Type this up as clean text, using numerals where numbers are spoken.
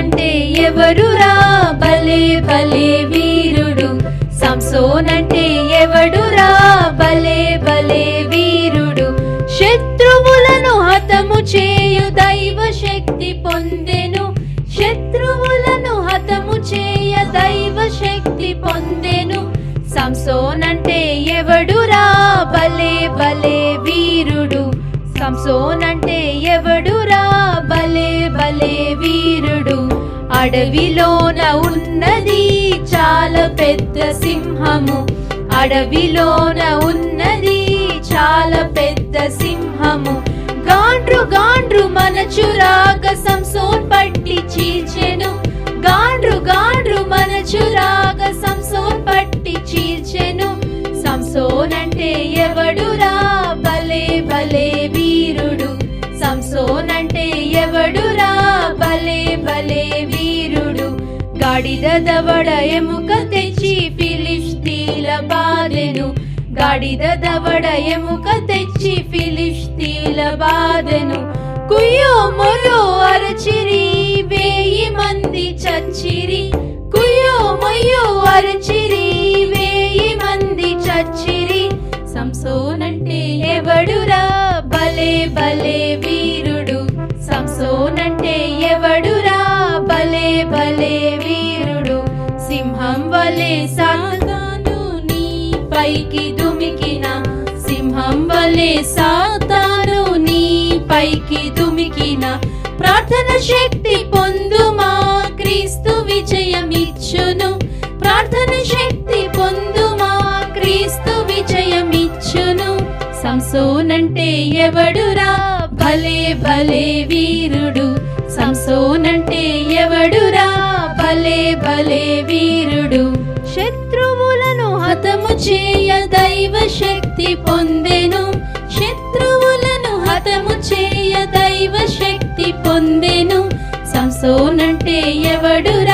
సంసోనంటే ఎవడురా భలే భలే వీరుడు, సంసోనంటే ఎవడురా భలే భలే వీరుడు. శత్రువులను హతము చేయు దైవ శక్తి పొందెను, శత్రువులను హతము చేయ దైవ శక్తి పొందెను. సంసోనంటే ఎవడురా భలే భలే వీరుడు, సంసోనంటే ఎవడురా భలే భలే వీరుడు. అడవిలోన ఉన్నది చాలా పెద్ద సింహము, అడవిలోన ఉన్నది చాలా పెద్ద సింహము. గాండ్రు గాండ్రు మనచురాగ సంసోన్ పట్టి చీల్చెను, గాండ్రు గాండ్రు మనచురాగ సంసోన్ పట్టి చీల్చెను. సంసోనంటే ఎవడురా భలే భలే వీరుడు, సంసోనంటే ఎవడురా భలే భలే వీరుడు. గాడిద దవడ ఎముక తెచ్చి ఫిలిష్తీల బాధెను, గాడిద దవడ ఎముక తెచ్చి ఫిలిష్తీల బాధెను. కుయ్యో మొయ్యో అరచిరి 1000 మంది చచ్చిరి, కుయ్యో మొయ్యో అరచిరి 1000 మంది చచ్చిరి. సంసోనంటే ఎవడురా భలే భలే వీరుడు, సంసోనంటే ఎవడురా భలే భలే వీరుడు. సింహం వలె సాతాను నీ పైకి దుమికిన, సింహం వలె సాతాను నీ పైకి దుమికిన. ప్రార్థన శక్తి పొందుమా క్రీస్తు విజయమిచ్చును, ప్రార్థన శక్తి పొందుమా క్రీస్తు విజయమిచ్చును. సంసోనంటే ఎవడురా భలే భలే వీరుడు, సంసోనంటే ఎవడురా భలే భలే వీరుడు. శత్రువులను హతము చేయ దైవ శక్తి పొందెను, శత్రువులను హతము చేయ దైవ శక్తి పొందెను. సంసోనంటే ఎవడురా